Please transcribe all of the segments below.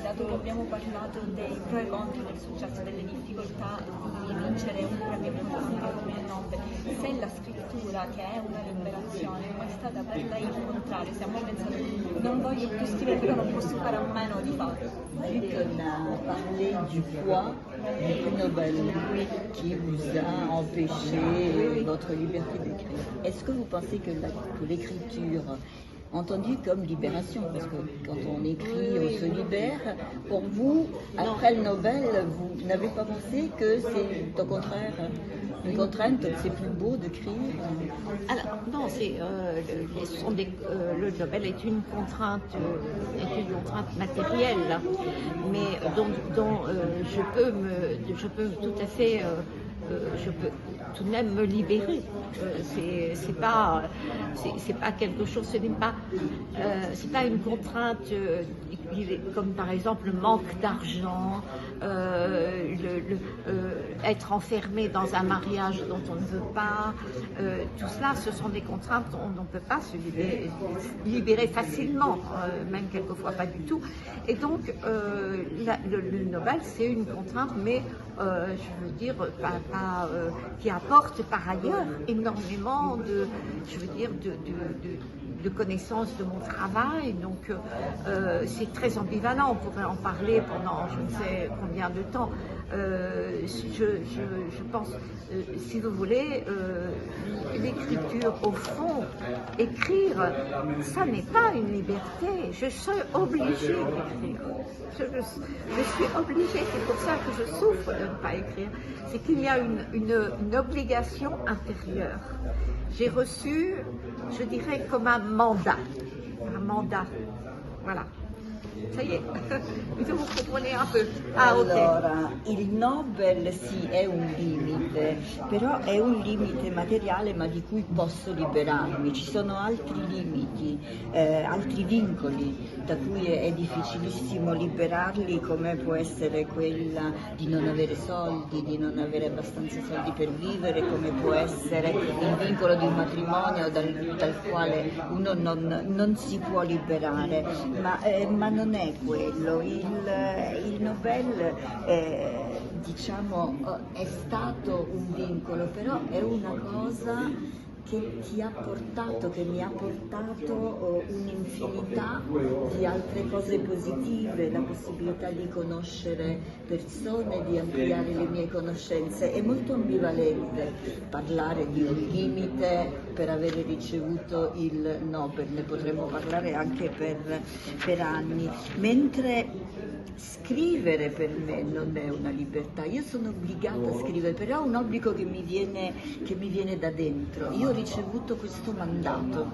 dato che abbiamo parlato dei pro e contro del successo, delle difficoltà di vincere un premio importante come il Nobel, se la scrittura, che è una liberazione, non è stata per lei il contrario, se a mai pensato non voglio più scrivere, però non posso fare a meno di farlo. Vu qu'on a parlé du poids du prix Nobel qui vous a empêché votre liberté d'écrire, est-ce que vous pensez que l'écriture, entendue comme libération, parce que quand on écrit, on se libère, pour vous, après le Nobel, vous n'avez pas pensé que c'est au contraire une contrainte, que c'est plus beau d'écrire? Alors non, le Nobel est une contrainte matérielle, mais dont je peux tout à fait, je peux tout de même me libérer. C'est pas quelque chose, c'est pas une contrainte comme par exemple le manque d'argent, être enfermé dans un mariage dont on ne veut pas. Tout cela, ce sont des contraintes dont on ne peut pas se libérer facilement, même quelquefois pas du tout. Et donc, le Nobel, c'est une contrainte, mais je veux dire, qui apporte par ailleurs énormément de connaissances de mon travail, donc c'est très ambivalent, on pourrait en parler pendant je ne sais combien de temps. Je pense, si vous voulez, l'écriture, au fond, écrire, ça n'est pas une liberté, je suis obligée d'écrire. Je suis obligée, c'est pour ça que je souffre de ne pas écrire, c'est qu'il y a une obligation intérieure. J'ai reçu, je dirais, comme un mandat, voilà. Ça y est, vous comprenez un peu. Ah, ok. Allora, il Nobel sì è un limite, però è un limite materiale ma di cui posso liberarmi. Ci sono altri limiti, altri vincoli da cui è difficilissimo liberarli, come può essere quella di non avere soldi, di non avere abbastanza soldi per vivere, come può essere il vincolo di un matrimonio dal quale uno non si può liberare, ma non è quello. Il Nobel diciamo è stato un vincolo, però è una cosa che ti ha portato, che mi ha portato un'infinità di altre cose positive, la possibilità di conoscere persone, di ampliare le mie conoscenze. È molto ambivalente parlare di un limite per avere ricevuto il Nobel, ne potremmo parlare anche per anni, mentre scrivere per me non è una libertà, io sono obbligata a scrivere, però è un obbligo che mi viene da dentro. Io ho ricevuto questo mandato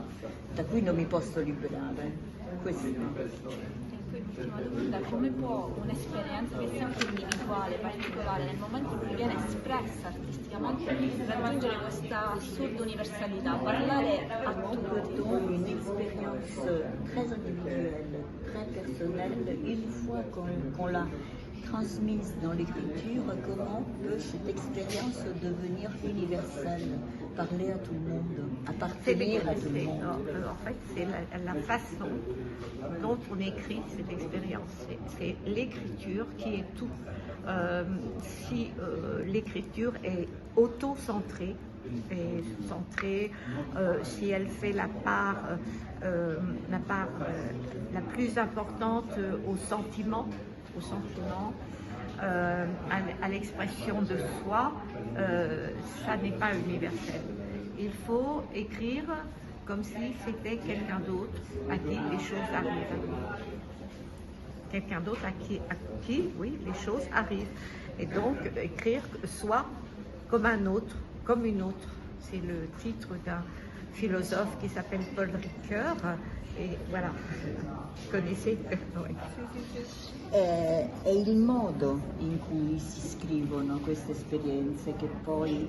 da cui non mi posso liberare. Questo. L'ultima domanda, come può un'esperienza che è sempre individuale, particolare, nel momento in cui viene espressa artisticamente, raggiungere questa assurda universalità, parlare a tutti? Une expérience très individuelle, très personnelle, une fois qu'on l'a transmise dans l'écriture, comment peut cette expérience devenir universelle, parler à tout le monde, appartenir à tout le monde? En fait, c'est la façon dont on écrit cette expérience. C'est l'écriture qui est tout. Si l'écriture est auto-centrée, si elle fait la part la plus importante au sentiment, à l'expression de soi, ça n'est pas universel. Il faut écrire comme si c'était quelqu'un d'autre à qui les choses arrivent. Quelqu'un d'autre à qui, oui, les choses arrivent. Et donc, écrire soi comme un autre, comme une autre. C'est le titre d'un philosophe qui s'appelle Paul Ricoeur. E voilà, conoscete? È il modo in cui si scrivono queste esperienze che poi,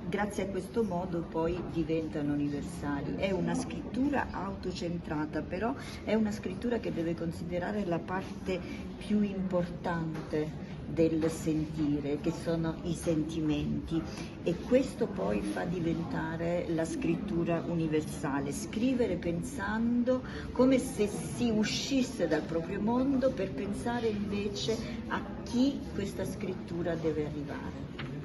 grazie a questo modo, poi diventano universali. È una scrittura autocentrata, però è una scrittura che deve considerare la parte più importante del sentire, che sono i sentimenti, e questo poi fa diventare la scrittura universale, scrivere pensando come se si uscisse dal proprio mondo per pensare invece a chi questa scrittura deve arrivare.